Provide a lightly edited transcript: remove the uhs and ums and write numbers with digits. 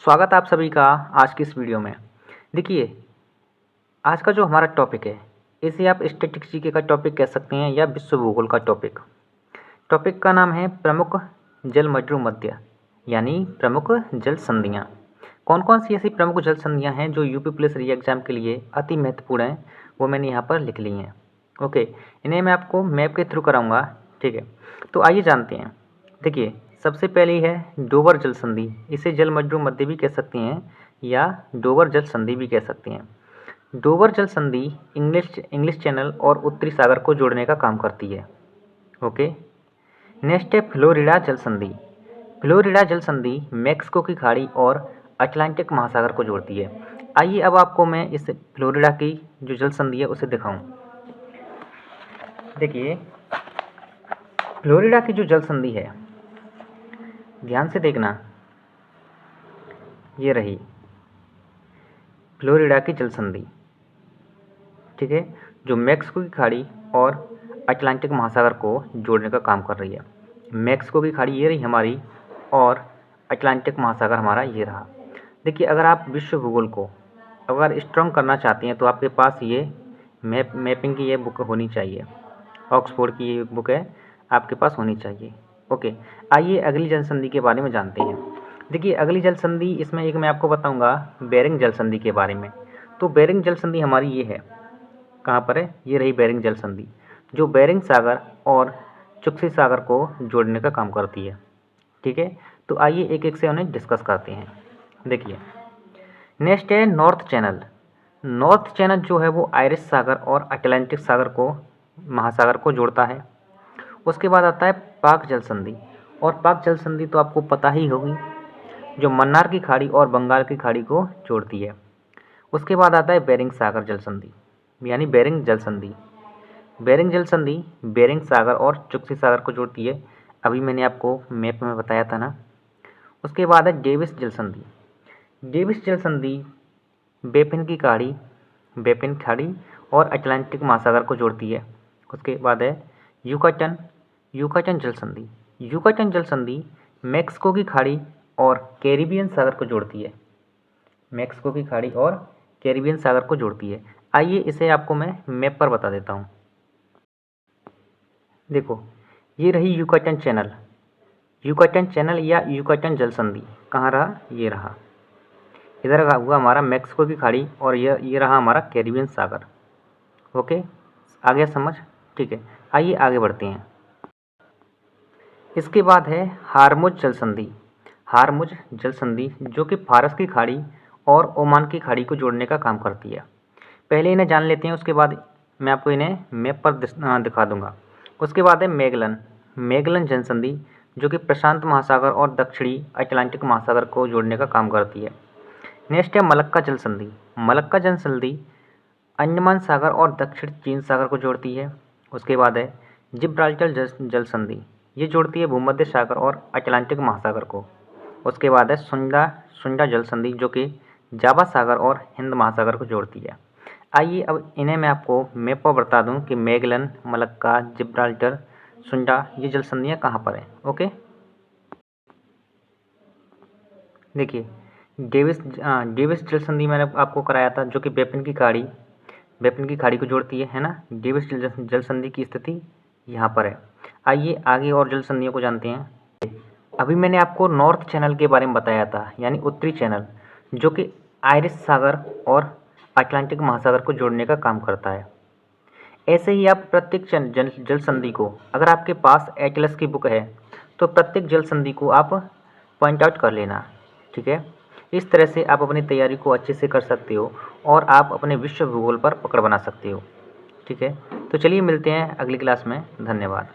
स्वागत है आप सभी का आज की इस वीडियो में। देखिए, आज का जो हमारा टॉपिक है इसे आप स्टैटिस्टिक्स जीके का टॉपिक कह सकते हैं या विश्व भूगोल का टॉपिक। टॉपिक का नाम है प्रमुख जल मड्डू मध्य, यानी प्रमुख जल संधियाँ। कौन कौन सी ऐसी प्रमुख जल संधियाँ हैं जो यूपी पुलिस री एग्ज़ाम के लिए अति महत्वपूर्ण हैं, वो मैंने यहाँ पर लिख ली हैं। ओके, इन्हें मैं आपको मैप के थ्रू कराऊँगा। ठीक है, तो आइए जानते हैं। देखिए, सबसे पहली है डोबर जल संधि। इसे जल मड्डू मध्य भी कह सकते हैं या डोबर जल संधि भी कह सकते हैं। डोबर जल संधि इंग्लिश चैनल और उत्तरी सागर को जोड़ने का काम करती है। ओके, नेक्स्ट है फ्लोरिडा जल संधि। फ्लोरिडा जल संधि मैक्सिको की खाड़ी और अटलांटिक महासागर को जोड़ती है। आइए अब आपको मैं इस फ्लोरिडा की जो जल संधि है उसे दिखाऊं। देखिए, फ्लोरिडा की जो जल संधि है, ध्यान से देखना, ये रही फ्लोरिडा की जल संधि। ठीक है, जो मैक्सिको की खाड़ी और अटलांटिक महासागर को जोड़ने का काम कर रही है। मैक्सिको की खाड़ी ये रही हमारी और अटलांटिक महासागर हमारा ये रहा। देखिए, अगर आप विश्व भूगोल को अगर स्ट्रॉन्ग करना चाहते हैं तो आपके पास ये मैपिंग की ये बुक होनी चाहिए। ऑक्सफोर्ड की ये बुक है, आपके पास होनी चाहिए। ओके, आइए अगली जल संधि के बारे में जानते हैं। देखिए, अगली जल संधि, इसमें एक मैं आपको बताऊंगा बेरिंग जल संधि के बारे में। तो बेरिंग जल संधि हमारी ये है, कहाँ पर है, ये रही बेरिंग जल संधि, जो बेरिंग सागर और चुक्सी सागर को जोड़ने का काम करती है। ठीक है, तो आइए एक एक से उन्हें डिस्कस करते हैं। देखिए, नेक्स्ट है नॉर्थ चैनल। नॉर्थ चैनल जो है वो आयरिश सागर और अटलांटिक सागर को महासागर को जोड़ता है। उसके बाद आता है पाक जल संधि, और पाक जल संधि तो आपको पता ही होगी, जो मन्नार की खाड़ी और बंगाल की खाड़ी को जोड़ती है। उसके बाद आता है बेरिंग सागर जल संधि, यानी बेरिंग जल संधि। बेरिंग जल संधि बेरिंग सागर और चुक्सी सागर को जोड़ती है, अभी मैंने आपको मैप में बताया था ना। उसके बाद है डेविस जल संधि। डेविस जल संधि बेपिन खाड़ी और अटलांटिक महासागर को जोड़ती है। उसके बाद है यूकाटन जल संधि। यूकाटन जल संधि मैक्सिको की खाड़ी और कैरिबियन सागर को जोड़ती है। मैक्सिको की खाड़ी और कैरिबियन सागर को जोड़ती है। आइए इसे आपको मैं मैप पर बता देता हूँ। देखो, ये रही यूकाटन चैनल या यूकाटन जल संधि। कहाँ रहा, ये रहा, इधर हुआ हमारा मैक्सिको की खाड़ी और ये रहा हमारा कैरिबियन सागर। ओके, आ गया समझ? ठीक है, आइए आगे बढ़ते हैं। इसके बाद है हारमुज जल संधि। हारमुज जल संधि जो कि फारस की खाड़ी और ओमान की खाड़ी को जोड़ने का काम करती है। पहले इन्हें जान लेते हैं, उसके बाद मैं आपको इन्हें मैप पर दिखा दूंगा। उसके बाद है मैगलन जल संधि जो कि प्रशांत महासागर और दक्षिणी अटलांटिक महासागर को जोड़ने का काम करती है। नेक्स्ट है मलक्का जल संधि। मलक्का जल संधि अंडमान सागर और दक्षिण चीन सागर को जोड़ती है। उसके बाद है जिब्राल्टर जल संधि, ये जोड़ती है भूमध्य सागर और अटलांटिक महासागर को। उसके बाद है सुंडा जल संधि जो कि जावा सागर और हिंद महासागर को जोड़ती है। आइए अब इन्हें मैं आपको मैप पर बता दूं कि मैगलन, मलक्का, जिब्राल्टर, सुंडा, ये जल संधियाँ कहाँ पर हैं। ओके, देखिए, डेविस जल संधि मैंने आपको कराया था जो कि बेपिन की खाड़ी को जोड़ती है ना। डेविस जल संधि की स्थिति यहाँ पर है। आइए आगे और जल संधियों को जानते हैं। अभी मैंने आपको नॉर्थ चैनल के बारे में बताया था, यानी उत्तरी चैनल, जो कि आयरिश सागर और अटलांटिक महासागर को जोड़ने का काम करता है। ऐसे ही आप प्रत्येक जल संधि को, अगर आपके पास एटलस की बुक है तो प्रत्येक जल संधि को आप पॉइंट आउट कर लेना। ठीक है, इस तरह से आप अपनी तैयारी को अच्छे से कर सकते हो और आप अपने विश्व भूगोल पर पकड़ बना सकते हो। ठीक है, तो चलिए मिलते हैं अगली क्लास में। धन्यवाद।